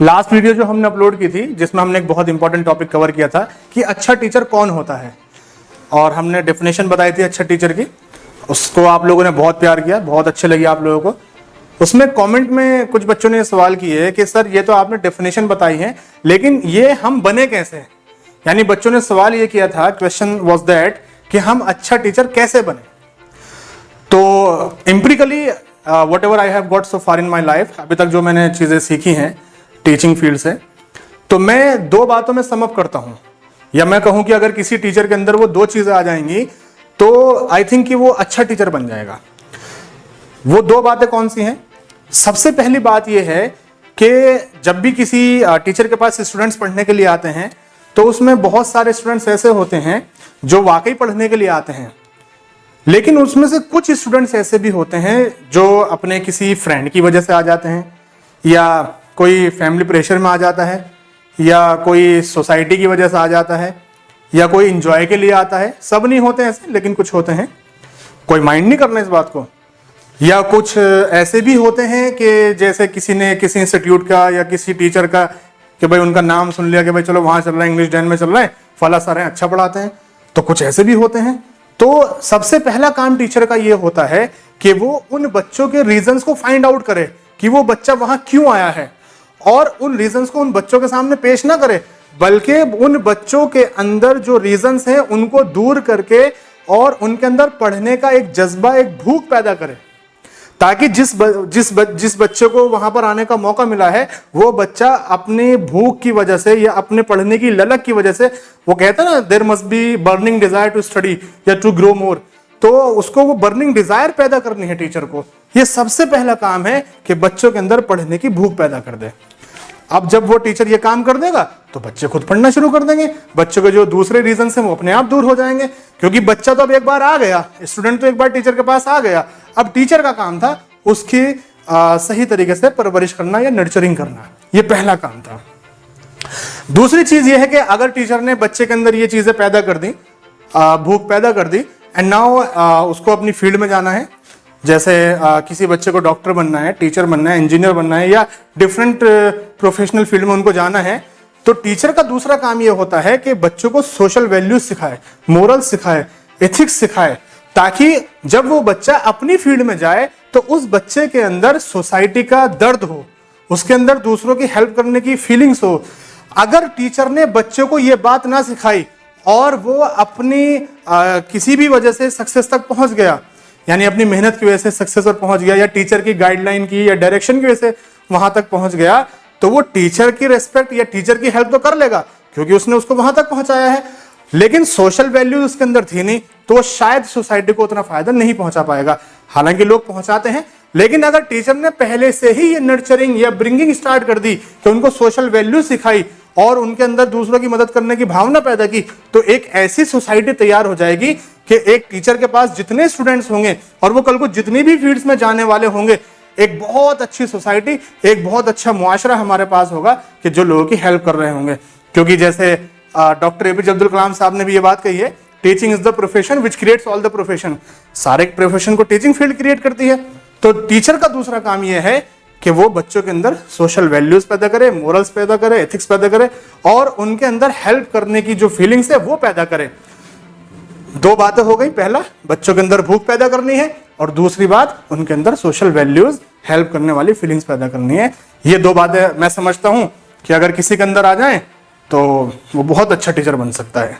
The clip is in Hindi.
लास्ट वीडियो जो हमने अपलोड की थी जिसमें हमने एक बहुत इंपॉर्टेंट टॉपिक कवर किया था कि अच्छा टीचर कौन होता है, और हमने डेफिनेशन बताई थी अच्छा टीचर की। उसको आप लोगों ने बहुत प्यार किया, बहुत अच्छे लगे आप लोगों को। उसमें कमेंट में कुछ बच्चों ने सवाल किए है कि सर ये तो आपने डेफिनेशन बताई है लेकिन ये हम बने कैसे। यानी बच्चों ने सवाल ये किया था, क्वेश्चन वाज दैट कि हम अच्छा टीचर कैसे बने। तो empirically what ever I have got so far in my life, अभी तक जो मैंने चीज़ें सीखी हैं टीचिंग फील्ड से, तो मैं दो बातों में सम अप करता हूं, या मैं कहूं कि अगर किसी टीचर के अंदर वो दो चीज़ें आ जाएंगी तो आई थिंक कि वो अच्छा टीचर बन जाएगा। वो दो बातें कौन सी हैं? सबसे पहली बात यह है कि जब भी किसी टीचर के पास स्टूडेंट्स पढ़ने के लिए आते हैं तो उसमें बहुत सारे स्टूडेंट्स ऐसे होते हैं जो वाकई पढ़ने के लिए आते हैं, लेकिन उसमें से कुछ स्टूडेंट्स ऐसे भी होते हैं जो अपने किसी फ्रेंड की वजह से आ जाते हैं, या कोई फैमिली प्रेशर में आ जाता है, या कोई सोसाइटी की वजह से आ जाता है, या कोई एंजॉय के लिए आता है। सब नहीं होते ऐसे, लेकिन कुछ होते हैं। कोई माइंड नहीं करना इस बात को। या कुछ ऐसे भी होते हैं कि जैसे किसी ने किसी इंस्टीट्यूट का या किसी टीचर का कि भाई उनका नाम सुन लिया कि भाई चलो वहां चल रहा है, इंग्लिश डैन में चल रहा है, फला सर हैं अच्छा पढ़ाते हैं, तो कुछ ऐसे भी होते हैं। तो सबसे पहला काम टीचर का ये होता है कि वो उन बच्चों के रीजंस को फाइंड आउट करे कि वो बच्चा वहां क्यों आया है, और उन रीजंस को उन बच्चों के सामने पेश ना करे, बल्कि उन बच्चों के अंदर जो रीजंस हैं उनको दूर करके और उनके अंदर पढ़ने का एक जज्बा, एक भूख पैदा करे, ताकि जिस बच्चे को वहां पर आने का मौका मिला है वो बच्चा अपनी भूख की वजह से या अपने पढ़ने की ललक की वजह से, वो कहता है ना there must be burning desire to study या टू ग्रो मोर, तो उसको वो बर्निंग डिजायर पैदा करनी है टीचर को। ये सबसे पहला काम है कि बच्चों के अंदर पढ़ने की भूख पैदा कर दे। अब जब वो टीचर ये काम कर देगा तो बच्चे खुद पढ़ना शुरू कर देंगे, बच्चों के जो दूसरे रीजन हैं वो अपने आप दूर हो जाएंगे, क्योंकि बच्चा तो अब एक बार आ गया, स्टूडेंट तो एक बार टीचर के पास आ गया, अब टीचर का काम था उसकी सही तरीके से परवरिश करना या नर्चरिंग करना। ये पहला काम था। दूसरी चीज ये है कि अगर टीचर ने बच्चे के अंदर ये चीजें पैदा कर दी, भूख पैदा कर दी, एंड नाउ उसको अपनी फील्ड में जाना है, जैसे किसी बच्चे को डॉक्टर बनना है, टीचर बनना है, इंजीनियर बनना है, या डिफरेंट प्रोफेशनल फील्ड में उनको जाना है, तो टीचर का दूसरा काम यह होता है कि बच्चों को सोशल वैल्यूज सिखाए, मोरल सिखाए, एथिक्स सिखाए, ताकि जब वो बच्चा अपनी फील्ड में जाए तो उस बच्चे के अंदर सोसाइटी का दर्द हो, उसके अंदर दूसरों की हेल्प करने की फीलिंग्स हो। अगर टीचर ने बच्चों को ये बात ना सिखाई और वो अपनी किसी भी वजह से सक्सेस तक पहुंच गया, यानी अपनी मेहनत की वजह से सक्सेस पर पहुंच गया, या टीचर की गाइडलाइन की या डायरेक्शन की वजह से वहां तक पहुंच गया, तो वो टीचर की रेस्पेक्ट या टीचर की हेल्प तो कर लेगा क्योंकि उसने उसको वहां तक पहुंचाया है, लेकिन सोशल वैल्यू उसके अंदर थी नहीं, तो वो शायद सोसाइटी को उतना फायदा नहीं पहुंचा पाएगा। हालांकि लोग पहुंचाते हैं, लेकिन अगर टीचर ने पहले से ही ये नर्चरिंग या ब्रिंगिंग स्टार्ट कर दी कि उनको सोशल वैल्यू सिखाई और उनके अंदर दूसरों की मदद करने की भावना पैदा की, तो एक ऐसी सोसाइटी तैयार हो जाएगी कि एक टीचर के पास जितने स्टूडेंट्स होंगे और वो कल को जितनी भी फील्ड्स में जाने वाले होंगे, एक बहुत अच्छी सोसाइटी, एक बहुत अच्छा मुआशरा हमारे पास होगा कि जो लोगों की हेल्प कर रहे होंगे। क्योंकि जैसे डॉक्टर एपीजे अब्दुल कलाम साहब ने भी ये बात कही है, teaching is the profession which creates all the profession. सारे प्रोफेशन को टीचिंग फील्ड क्रिएट करती है। तो टीचर का दूसरा काम यह है कि वो बच्चों के अंदर सोशल वैल्यूज पैदा करे, मोरल्स पैदा करे, एथिक्स पैदा करे, और उनके अंदर हेल्प करने की जो फीलिंग्स है वो पैदा करे। दो बातें हो गई, पहला बच्चों के अंदर भूख पैदा करनी है, और दूसरी बात उनके अंदर सोशल वैल्यूज, हेल्प करने वाली फीलिंग्स पैदा करनी है। ये दो बातें मैं समझता हूं कि अगर किसी के अंदर आ जाएं तो वो बहुत अच्छा टीचर बन सकता है।